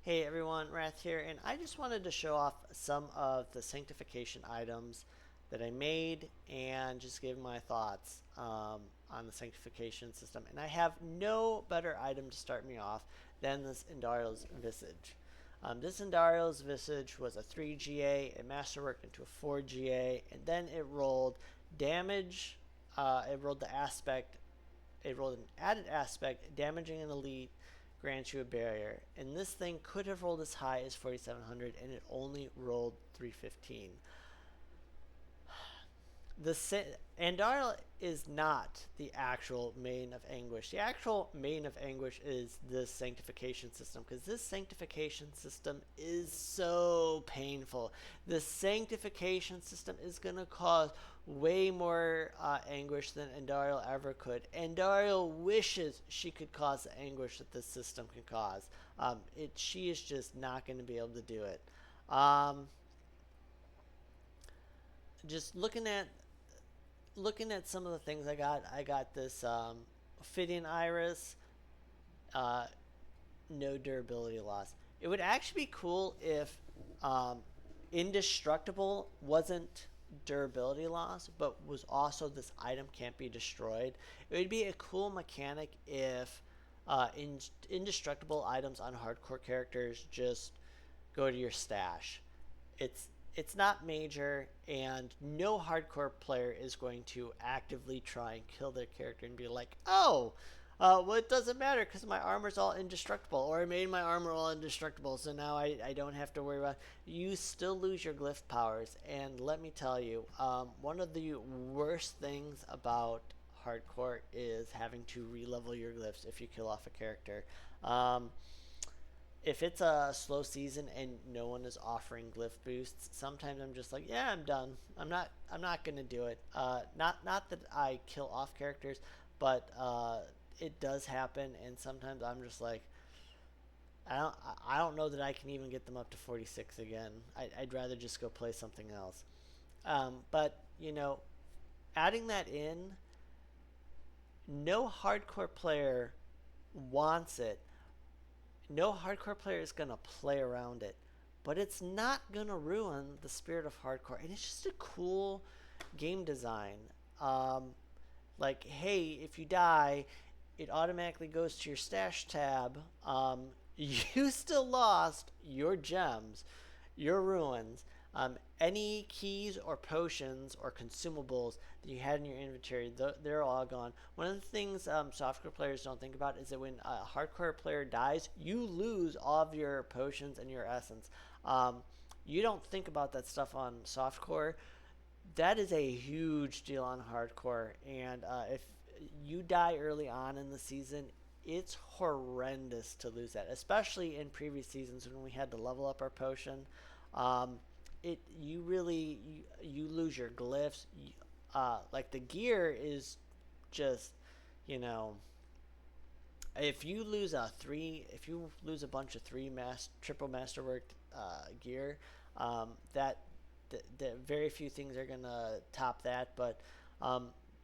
Hey everyone, Wrath here, and I just wanted to show off some of the sanctification items that I made and just give my thoughts on the sanctification system. And I have no better item to start me off than this Indario's Visage. This Indario's Visage was a 3GA, it masterworked into a 4GA, and then it rolled damage, it rolled the aspect, it rolled an added aspect, damaging an elite, grants you a barrier. And this thing could have rolled as high as 4,700 and it only rolled 315. The Andar is not the actual Main of Anguish. The actual Main of Anguish is this sanctification system, because this sanctification system is so painful. The sanctification system is going to cause way more anguish than Andariel ever could. Andariel wishes she could cause the anguish that this system can cause. She is just not going to be able to do it. Just looking at some of the things I got this fitting iris, no durability loss. It would actually be cool if indestructible wasn't durability loss, but was also this item can't be destroyed. It would be a cool mechanic if indestructible items on hardcore characters just go to your stash. It's not major, and no hardcore player is going to actively try and kill their character and be like, oh, well, it doesn't matter because my armor's all indestructible, or I made my armor all indestructible, so now I don't have to worry about it. You still lose your glyph powers, and let me tell you, one of the worst things about hardcore is having to re-level your glyphs if you kill off a character. If it's a slow season and no one is offering glyph boosts, sometimes I'm just like, yeah, I'm done. I'm not gonna do it. Not that I kill off characters, but it does happen, and sometimes I'm just like, I don't know that I can even get them up to 46 again. I'd rather just go play something else. But adding that in, no hardcore player wants it. No hardcore player is going to play around it, but it's not going to ruin the spirit of hardcore. And it's just a cool game design. Like, hey, if you die, it automatically goes to your stash tab. You still lost your gems, your ruins, any keys or potions or consumables that you had in your inventory, they're all gone. One of the things softcore players don't think about is that when a hardcore player dies, you lose all of your potions and your essence. You don't think about that stuff on softcore. That is a huge deal on hardcore, and if you die early on in the season, it's horrendous to lose that, especially in previous seasons when we had to level up our potion. Um, you lose your glyphs. Like the gear is just, you know, if you lose a bunch of triple masterworked gear, that the very few things are gonna top that. But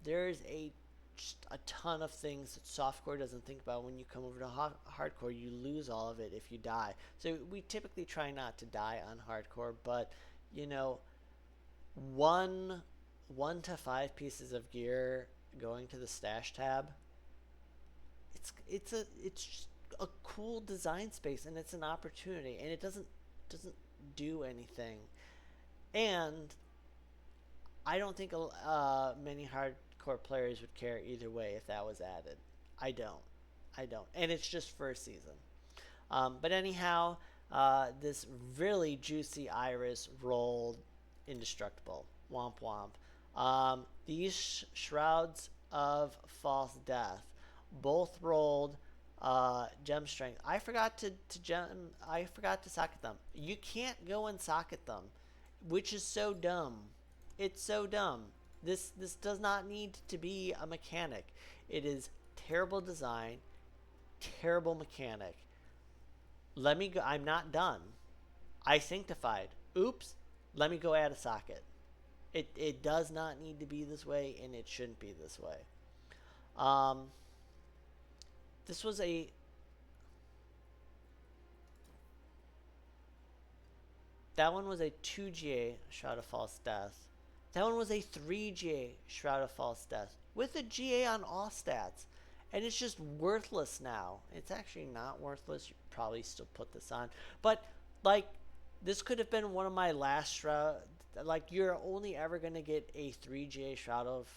there's just a ton of things that softcore doesn't think about. When you come over to hardcore, you lose all of it if you die. So we typically try not to die on hardcore, but you know, one to five pieces of gear going to the stash tab, it's just a cool design space, and it's an opportunity, and it doesn't do anything. And I don't think many hardcore players would care either way if that was added. I don't. I don't. And it's just first season. But anyhow, this really juicy iris rolled indestructible. Womp womp. These shrouds of false death both rolled gem strength. I forgot to socket them. You can't go and socket them, which is so dumb. It's so dumb. This does not need to be a mechanic. It is terrible design, terrible mechanic. Let me go. I'm not done. I sanctified. Oops. Let me go add a socket. It does not need to be this way, and it shouldn't be this way. Um, this was a That one was a 2GA Shroud of False Death. That one was a 3GA Shroud of False Death with a GA on all stats. And it's just worthless now. It's actually not worthless. You probably still put this on. But, like, this could have been one of my last Shroud. Like, you're only ever going to get a 3GA Shroud of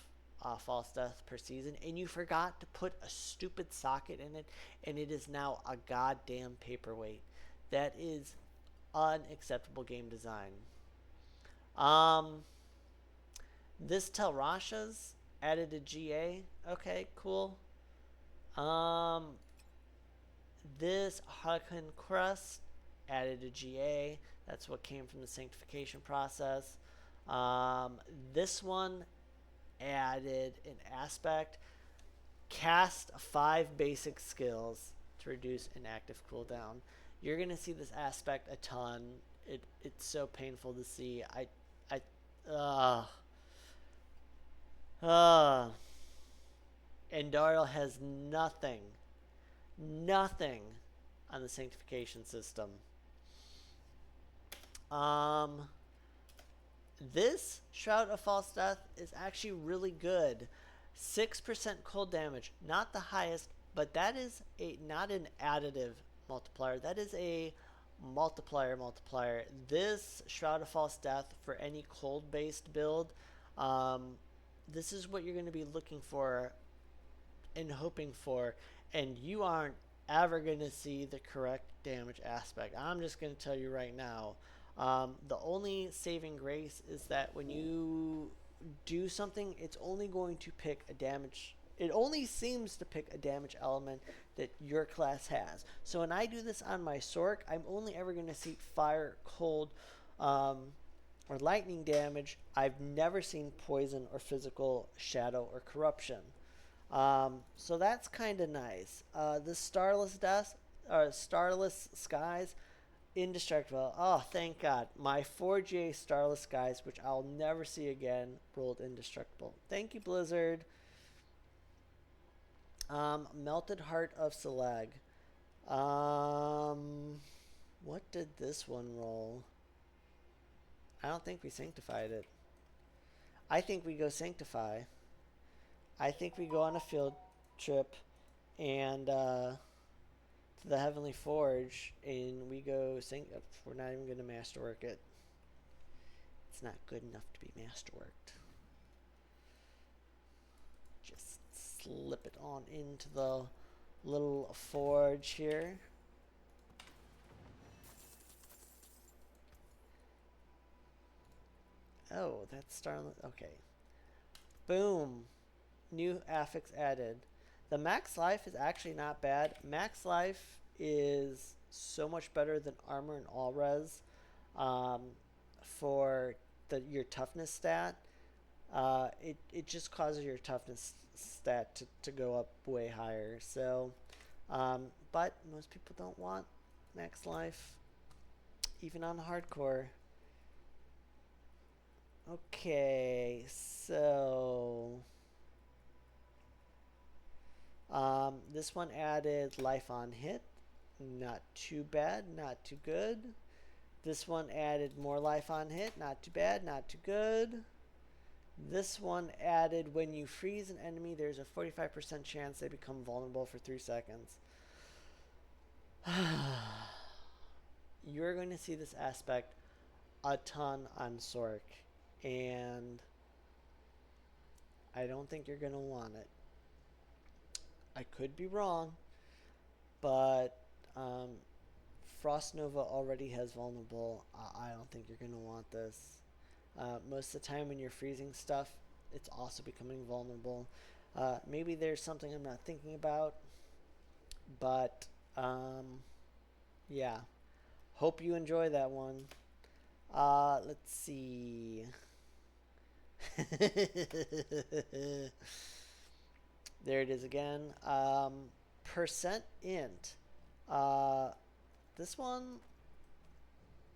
False Death per season. And you forgot to put a stupid socket in it. And it is now a goddamn paperweight. That is unacceptable game design. This Telrasha's added a GA. Okay, cool. This Harlequin Crest added a GA. That's what came from the Sanctification process. This one added an aspect. Cast 5 basic skills to reduce inactive cooldown. You're going to see this aspect a ton. It's so painful to see. Andariel has nothing on the Sanctification system. This Shroud of False Death is actually really good. 6% cold damage, not the highest, but that is not an additive multiplier. That is a multiplier. This Shroud of False Death for any cold-based build, this is what you're going to be looking for and hoping for, and you aren't ever going to see the correct damage aspect. I'm just going to tell you right now. The only saving grace is that when you do something, it's only going to pick a damage. It only seems to pick a damage element that your class has. So when I do this on my Sork, I'm only ever going to see fire, cold, or lightning damage. I've never seen poison or physical shadow or corruption. So that's kind of nice. The Starless Skies, indestructible. Oh, thank God. My 4J Starless Skies, which I'll never see again, rolled indestructible. Thank you, Blizzard. Melted Heart of Selag. What did this one roll? I don't think we sanctified it. I think we go sanctify. I think we go on a field trip and to the Heavenly Forge, and we go we're not even going to masterwork it. It's not good enough to be masterworked. Just slip it on into the little forge here. Oh, that's Starlit. Okay. Boom. New affix added. The max life is actually not bad. Max life is so much better than armor and all res for your toughness stat. It just causes your toughness stat to go up way higher. So, but most people don't want max life, even on hardcore. Okay, so this one added life on hit. Not too bad, not too good. This one added more life on hit. Not too bad, not too good. This one added when you freeze an enemy, there's a 45% chance they become vulnerable for 3 seconds. You're going to see this aspect a ton on Sork, and I don't think you're going to want it. I could be wrong, but Frost Nova already has vulnerable. I don't think you're going to want this. Most of the time when you're freezing stuff, it's also becoming vulnerable. Maybe there's something I'm not thinking about, but yeah. Hope you enjoy that one. Let's see. There it is again. Percent int. This one,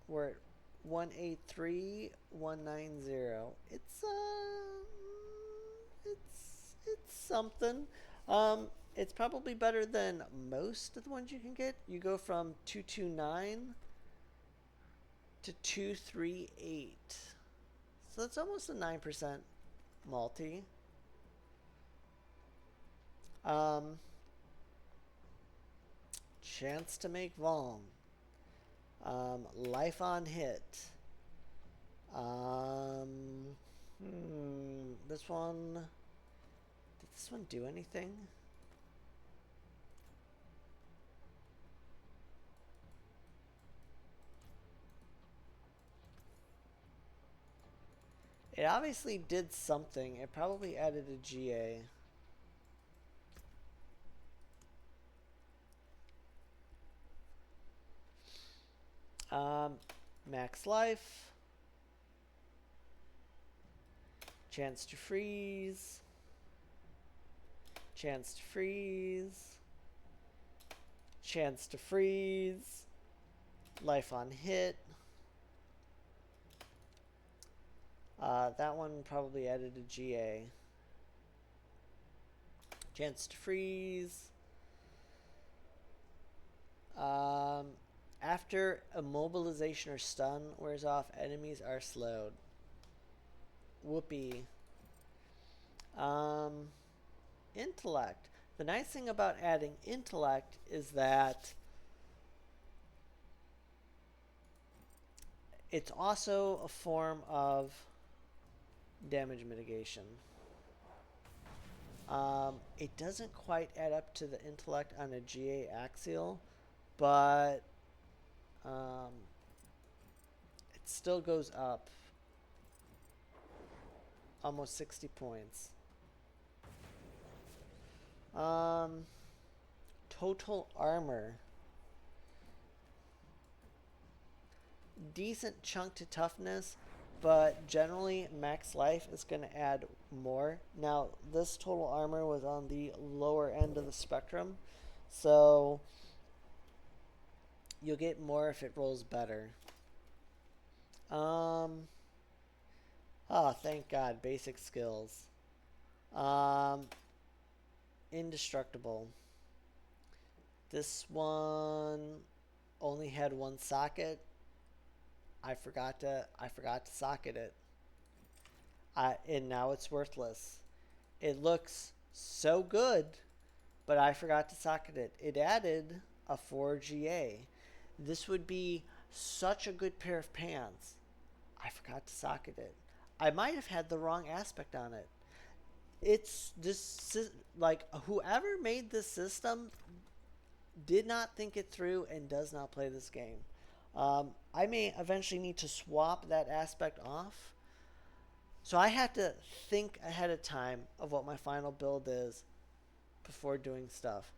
we're at 183190. It's something. It's probably better than most of the ones you can get. You go from 229 to 238. So that's almost a 9% multi. Chance to make Vong. Life on hit. This one. Did this one do anything? It obviously did something. It probably added a GA. Max life. Chance to freeze. Chance to freeze. Chance to freeze. Life on hit. That one probably added a GA. Chance to freeze. After immobilization or stun wears off, enemies are slowed. Whoopee. Intellect. The nice thing about adding intellect is that it's also a form of damage mitigation. It doesn't quite add up to the intellect on a GA axial, but it still goes up almost 60 points. Total armor. Decent chunk to toughness, but generally max life is going to add more. Now, this total armor was on the lower end of the spectrum, so you'll get more if it rolls better. Oh, thank God, basic skills. Indestructible. This one only had one socket. I forgot to socket it. And now it's worthless. It looks so good, but I forgot to socket it. It added a 4GA. This would be such a good pair of pants. I forgot to socket it. I might have had the wrong aspect on it. It's this, like, whoever made this system did not think it through and does not play this game. I may eventually need to swap that aspect off. So I had to think ahead of time of what my final build is before doing stuff.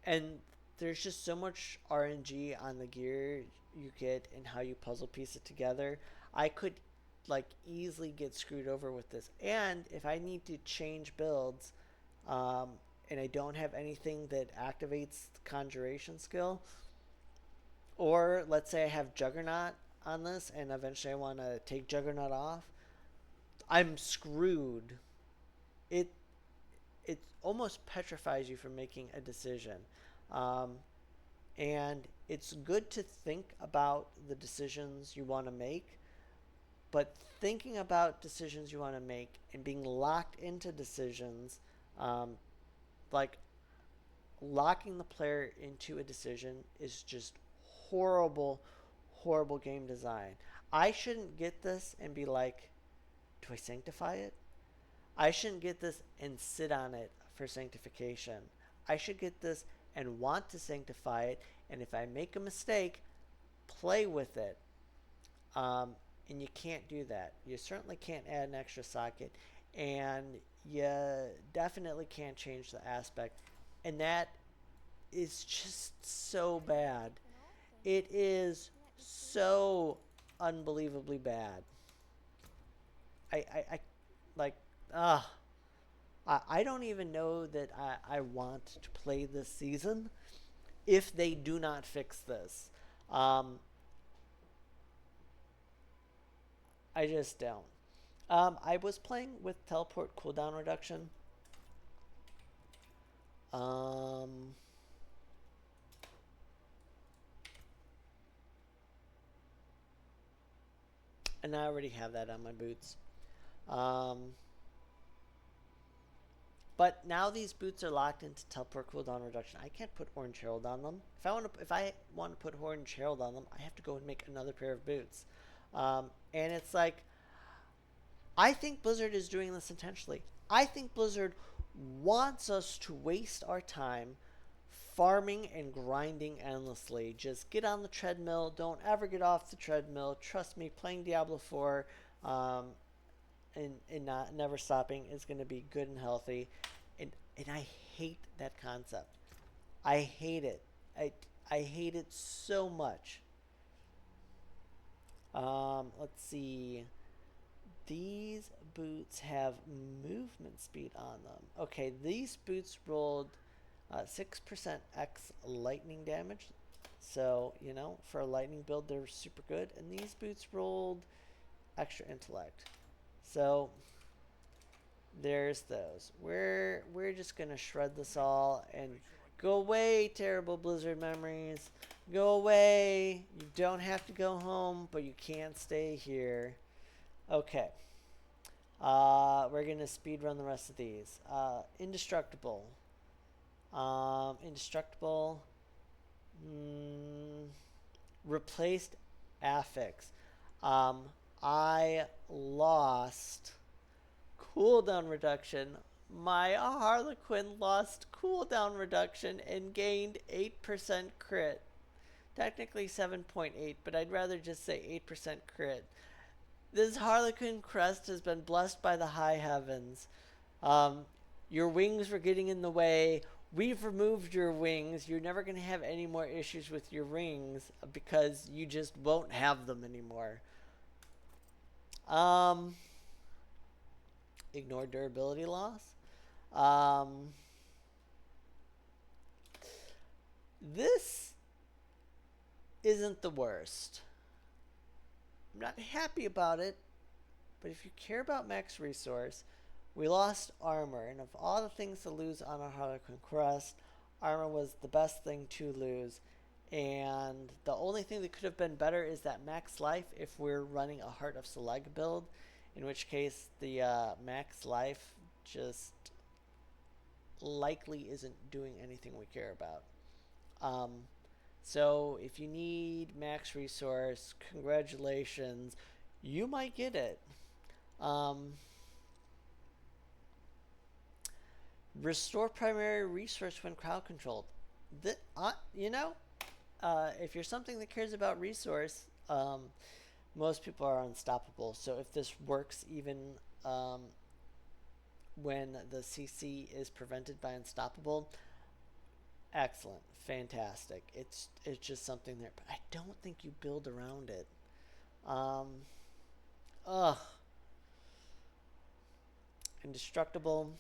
And there's just so much RNG on the gear you get and how you puzzle piece it together. I could like easily get screwed over with this. And if I need to change builds, and I don't have anything that activates the conjuration skill, or let's say I have Juggernaut on this and eventually I want to take Juggernaut off, I'm screwed. It almost petrifies you from making a decision. And it's good to think about the decisions you want to make, but thinking about decisions you want to make and being locked into decisions, like locking the player into a decision, is just horrible, horrible game design. I shouldn't get this and be like, do I sanctify it? I shouldn't get this and sit on it for sanctification. I should get this and want to sanctify it, and if I make a mistake, play with it. And you can't do that. You certainly can't add an extra socket, and you definitely can't change the aspect. And that is just so bad. It is so unbelievably bad. I like, I don't even know that I want to play this season if they do not fix this. I just don't. I was playing with teleport cooldown reduction. And I already have that on my boots. But now these boots are locked into teleport cooldown reduction. I can't put Orange Herald on them. If I want to put Orange Herald on them, I have to go and make another pair of boots. And it's like, I think Blizzard is doing this intentionally. I think Blizzard wants us to waste our time farming and grinding endlessly. Just get on the treadmill. Don't ever get off the treadmill. Trust me, playing Diablo 4 and not never stopping is going to be good and healthy. And I hate that concept. I hate it. I hate it so much. Let's see. These boots have movement speed on them. Okay, these boots rolled 6% X lightning damage. So, you know, for a lightning build, they're super good. And these boots rolled extra intellect. So, there's those. We're just going to shred this all and go away, terrible Blizzard memories. Go away. You don't have to go home, but you can't stay here. Okay. We're going to speed run the rest of these. Indestructible. Indestructible. Replaced affix. I lost cooldown reduction. My Harlequin lost cooldown reduction and gained 8% crit. Technically 7.8, but I'd rather just say 8% crit. This Harlequin crest has been blessed by the high heavens. Your wings were getting in the way. We've removed your wings. You're never going to have any more issues with your wings because you just won't have them anymore. Ignore durability loss. This isn't the worst. I'm not happy about it, but if you care about max resource, we lost armor, and of all the things to lose on a Harlequin crest, armor was the best thing to lose. And the only thing that could have been better is that max life if we're running a Heart of Select build, in which case the max life just likely isn't doing anything we care about. So if you need max resource, congratulations, you might get it. Restore primary resource when crowd controlled. If you're something that cares about resource, most people are unstoppable. So if this works even when the CC is prevented by unstoppable, excellent, fantastic. It's just something there, but I don't think you build around it. Indestructible.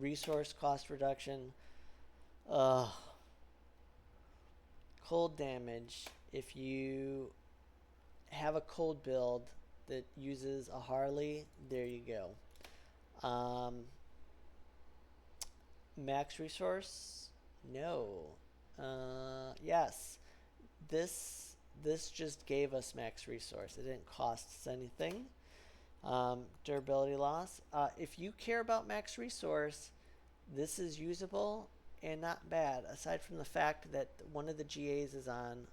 Resource cost reduction. Cold damage. If you have a cold build that uses a Harley, there you go. Max resource? No. Yes. This just gave us max resource. It didn't cost us anything. Durability loss. If you care about max resource, this is usable and not bad, aside from the fact that one of the GAs is on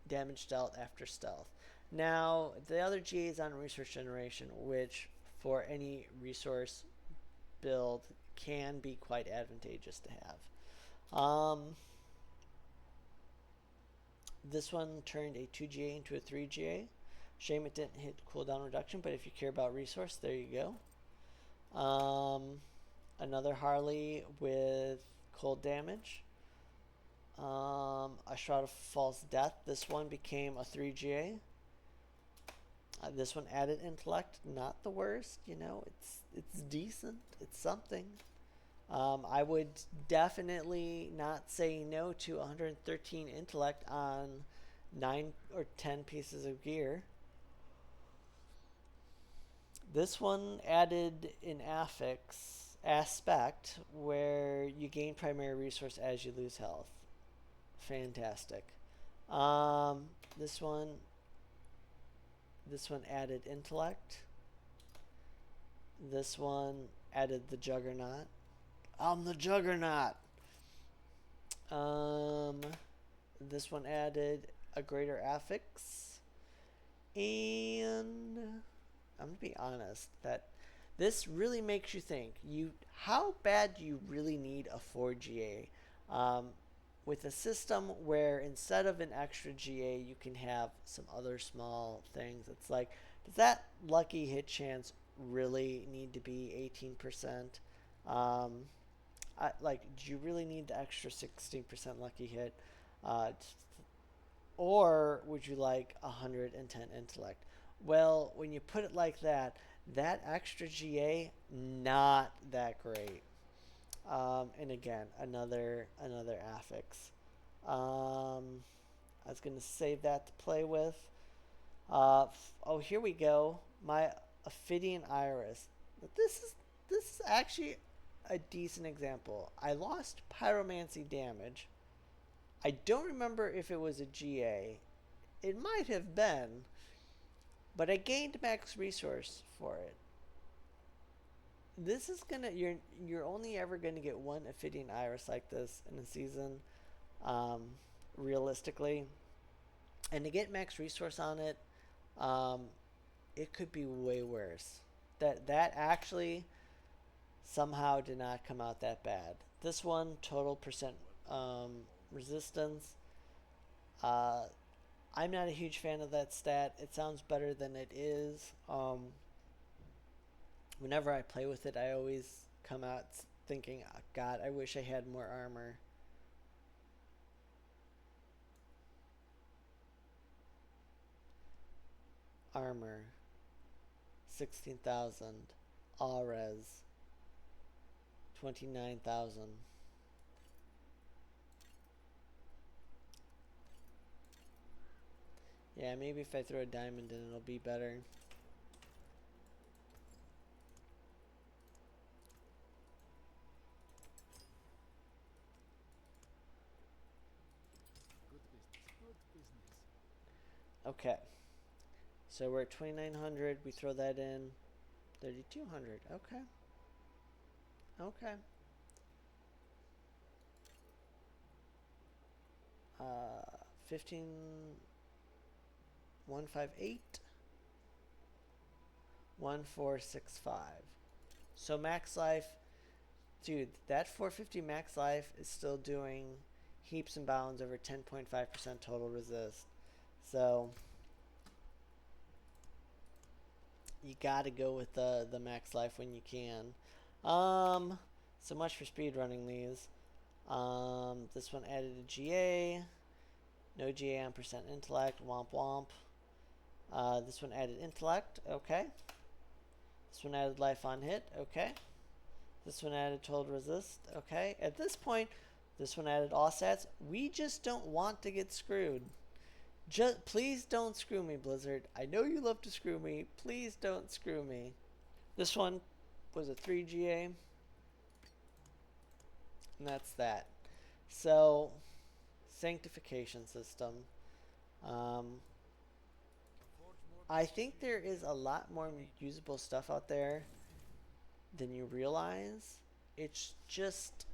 damage dealt after stealth. Now, the other GA is on resource generation, which for any resource build can be quite advantageous to have. This one turned a 2 GA into a 3 GA. Shame it didn't hit cooldown reduction, but if you care about resource, there you go. Another Harley with cold damage. A Shroud of False Death. This one became a 3 GA. This one added intellect. Not the worst, you know. It's decent. It's something. I would definitely not say no to 113 intellect on 9 or 10 pieces of gear. This one added an aspect where you gain primary resource as you lose health. Fantastic. This one This one added intellect. This one added the juggernaut. I'm the juggernaut. This one added a greater affix. And I'm gonna be honest that this really makes you think. How bad do you really need a 4 GA? With a system where instead of an extra GA, you can have some other small things. It's like, does that lucky hit chance really need to be 18%? Do you really need the extra 16% lucky hit? Or would you like 110 intellect? Well, when you put it like that, that extra GA, not that great. And again, another affix. I was going to save that to play with. Oh, here we go. My Ophidian Iris. This is actually a decent example. I lost pyromancy damage. I don't remember if it was a GA. It might have been, but I gained max resource for it. This is gonna you're only ever gonna get one Ophidian Iris like this in a season, realistically. And to get max resource on it, it could be way worse. That actually somehow did not come out that bad. This one, total percent resistance. I'm not a huge fan of that stat. It sounds better than it is. Whenever I play with it, I always come out thinking, oh, God, I wish I had more armor. Armor, 16,000. All res, 29,000. Yeah, maybe if I throw a diamond in, it'll be better. Okay. So we're at 2,900. We throw that in. 3,200. Okay. Okay. 15. 158. 1465. So max life, dude, that 450 max life is still doing heaps and bounds over 10.5% total resist. So you gotta go with the max life when you can. So much for speed running these. This one added a GA. No GA on percent intellect. Womp womp. This one added intellect. Okay. This one added life on hit. Okay. This one added total resist. Okay. At this point, this one added all stats. We just don't want to get screwed. Please don't screw me, Blizzard. I know you love to screw me. Please don't screw me. This one was a 3 GA. And that's that. So, Sanctification system. I think there is a lot more usable stuff out there than you realize. It's just,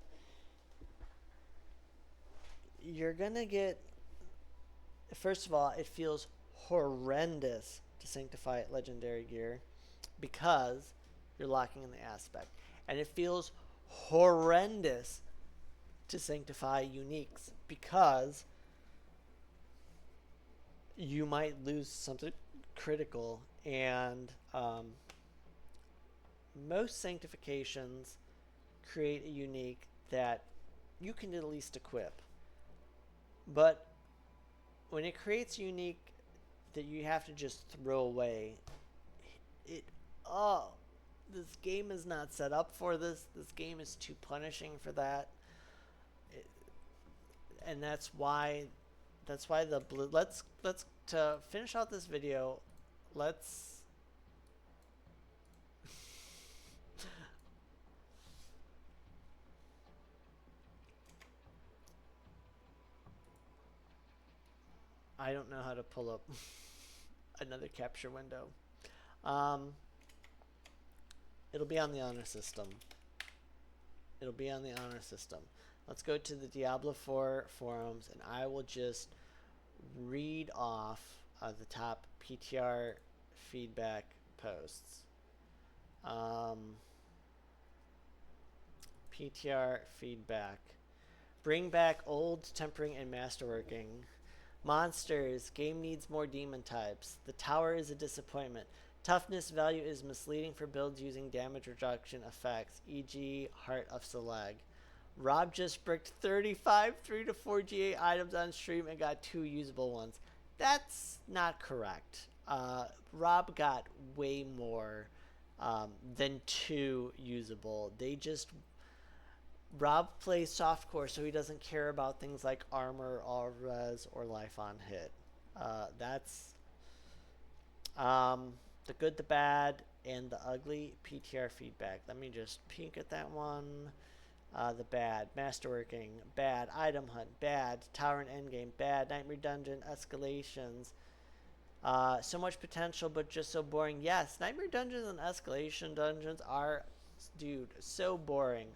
you're gonna get, first of all, it feels horrendous to sanctify legendary gear because you're locking in the aspect. And it feels horrendous to sanctify uniques because you might lose something critical. And most sanctifications create a unique that you can at least equip. But when it creates a unique that you have to just throw away, this game is not set up for this. This game is too punishing for that. And that's why let's to finish out this video, let's I don't know how to pull up another capture window. Um, it'll be on the honor system. It'll be on the honor system. Let's go to the Diablo 4 forums, and I will just read off the top PTR feedback posts. PTR feedback. Bring back old tempering and masterworking. Monsters. Game needs more demon types. The tower is a disappointment. Toughness value is misleading for builds using damage reduction effects, e.g. Heart of Seleg. Rob just bricked 35 3 to 4 GA items on stream and got 2 usable ones. That's not correct. Rob got way more than 2 usable. Rob plays softcore, so he doesn't care about things like armor, all res, or life on hit. That's the good, the bad, and the ugly PTR feedback. Let me just peek at that one. The bad, masterworking, bad, item hunt, bad, tower and endgame, bad, nightmare dungeon, escalations. So much potential, but just so boring. Yes, nightmare dungeons and escalation dungeons are, dude, so boring.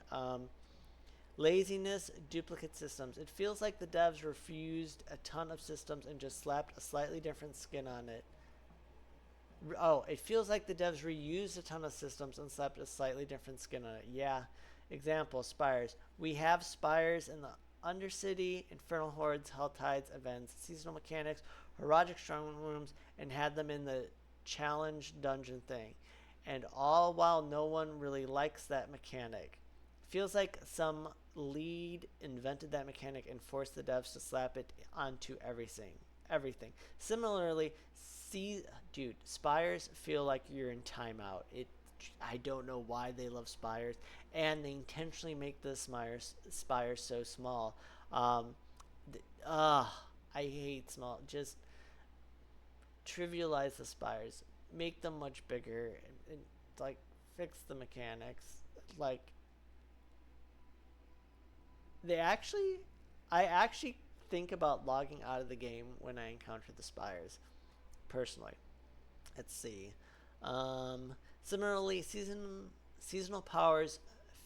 Laziness, duplicate systems. It feels like the devs refused a ton of systems and just slapped a slightly different skin on it. Oh, it feels like the devs reused a ton of systems and slapped a slightly different skin on it. Yeah. Example, Spires. We have Spires in the Undercity, Infernal Hordes, Hell Tides events, seasonal mechanics, Heroic Strong Rooms, and had them in the challenge dungeon thing. And all while no one really likes that mechanic. Feels like some lead invented that mechanic and forced the devs to slap it onto everything. Similarly, dude, Spires feel like you're in timeout. I don't know why they love Spires, and they intentionally make the Spires so small. I hate small. Just trivialize the Spires, make them much bigger, and like fix the mechanics. Like I actually think about logging out of the game when I encounter the Spires, personally. Let's see. Similarly, seasonal powers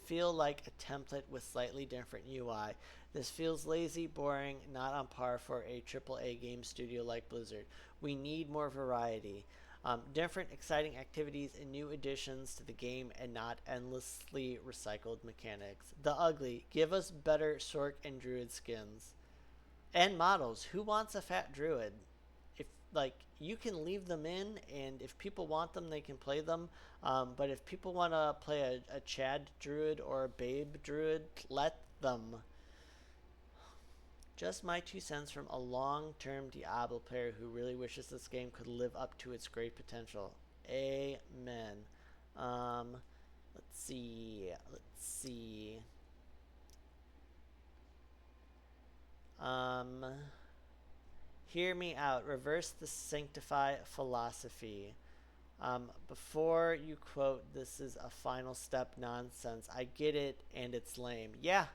feel like a template with slightly different UI. This feels lazy, boring, not on par for a AAA game studio like Blizzard. We need more variety. Different, exciting activities and new additions to the game, and not endlessly recycled mechanics. The ugly. Give us better Sork and Druid skins. And models. Who wants a fat Druid? If you can leave them in, and if people want them, they can play them. But if people want to play a Chad Druid or a Babe Druid, let them. Just my 2 cents from a long-term Diablo player who really wishes this game could live up to its great potential. Amen. Let's see. Hear me out. Reverse the sanctify philosophy. Before you quote, this is a final step nonsense. I get it, and it's lame. Yeah,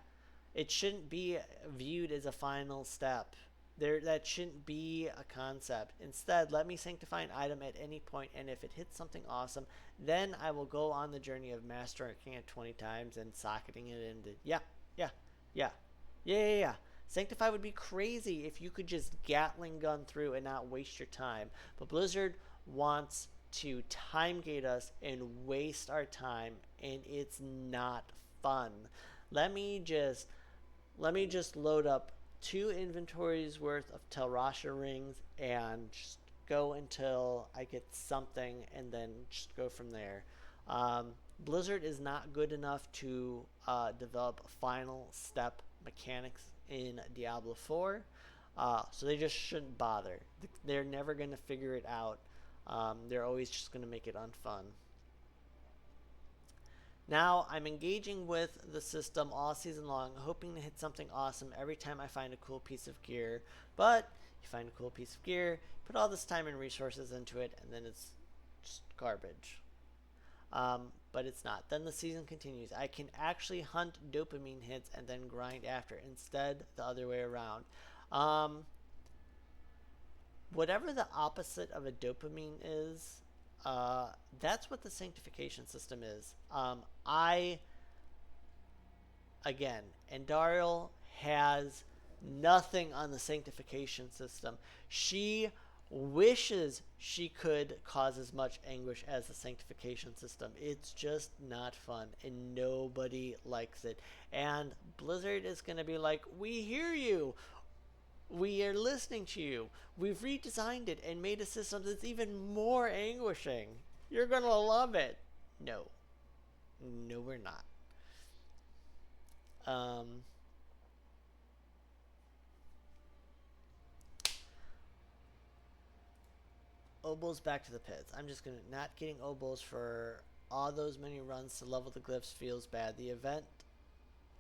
it shouldn't be viewed as a final step. That shouldn't be a concept. Instead, let me sanctify an item at any point, and if it hits something awesome, then I will go on the journey of mastering it 20 times and socketing it into yeah. Sanctify would be crazy if you could just Gatling gun through and not waste your time. But Blizzard wants to time gate us and waste our time, and it's not fun. Let me just load up 2 inventories worth of Telrasha rings and just go until I get something, and then just go from there. Blizzard is not good enough to develop final step mechanics in Diablo 4, so they just shouldn't bother. They're never going to figure it out. They're always just going to make it unfun. Now, I'm engaging with the system all season long, hoping to hit something awesome every time I find a cool piece of gear. But you find a cool piece of gear, put all this time and resources into it, and then it's just garbage. But it's not. Then the season continues. I can actually hunt dopamine hits and then grind after. Instead, the other way around. whatever the opposite of a dopamine is, that's what the sanctification system is. Again, Andariel has nothing on the sanctification system. She wishes she could cause as much anguish as the sanctification system. It's just not fun, and nobody likes it. And Blizzard is going to be like, we hear you. We are listening to you. We've redesigned it and made a system that's even more anguishing. You're going to love it. No. No, we're not. Obols back to the pits. I'm just gonna not getting obols for all those many runs to level the glyphs feels bad. The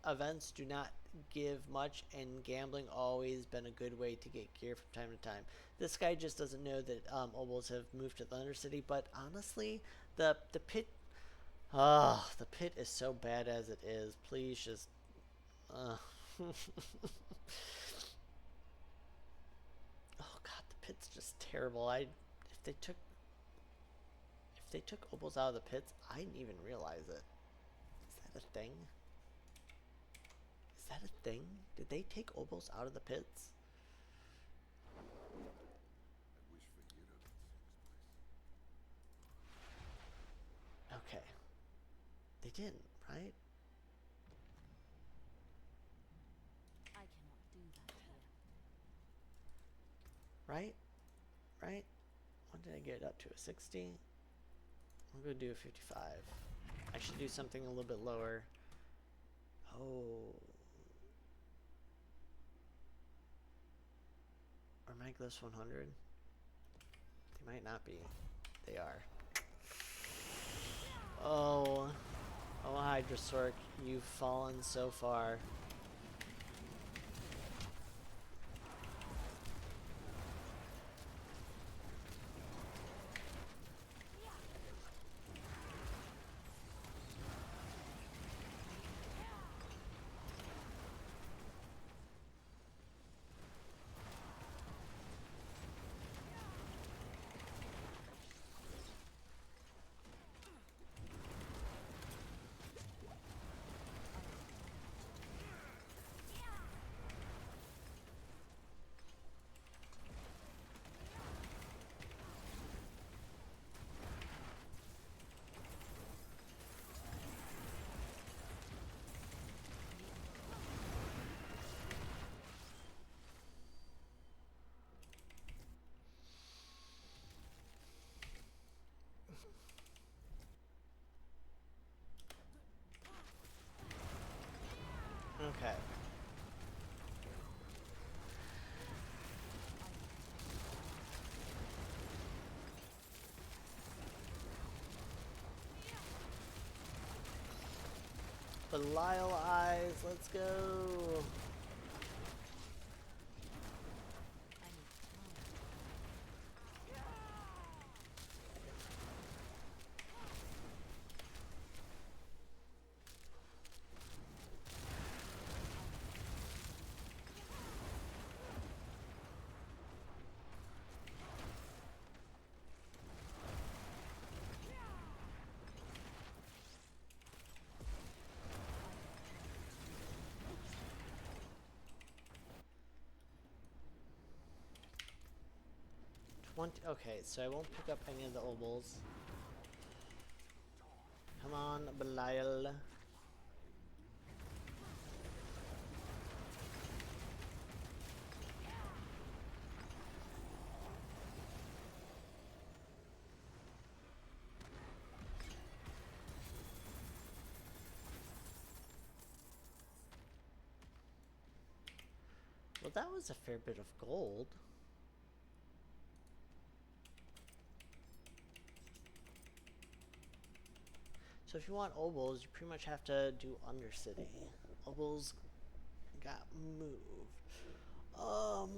events do not give much, and gambling always been a good way to get gear from time to time. This guy just doesn't know that obols have moved to the Undercity, but honestly, the pit, the pit is so bad as it is. Please just, oh god, the pit's just terrible. If they took obols out of the pits, I didn't even realize it. Is that a thing? Is that a thing? Did they take obols out of the pits? Okay. They didn't, right? I cannot do that here. Right? Right? What did I get it up to? A 60? I'm gonna do a 55. I should do something a little bit lower. Oh. Are my glyphs 100? They might not be. They are. Oh. Oh, Hydrasork, you've fallen so far. Okay. Belial eyes, let's go. I need time. Okay, so I won't pick up any of the obols. Come on, Belial. Well, that was a fair bit of gold. So if you want obols, you pretty much have to do Undercity. Obols got moved. How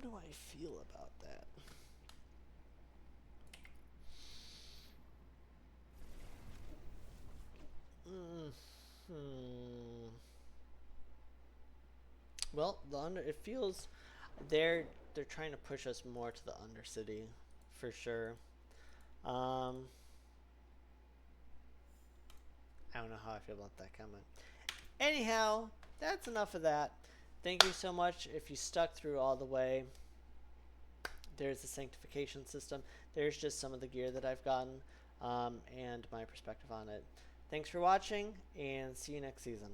do I feel about that? Well, it feels. They're trying to push us more to the Undercity, for sure. I don't know how I feel about that comment. Anyhow, that's enough of that. Thank you so much if you stuck through all the way. There's the Sanctification system. There's just some of the gear that I've gotten and my perspective on it. Thanks for watching, and see you next season.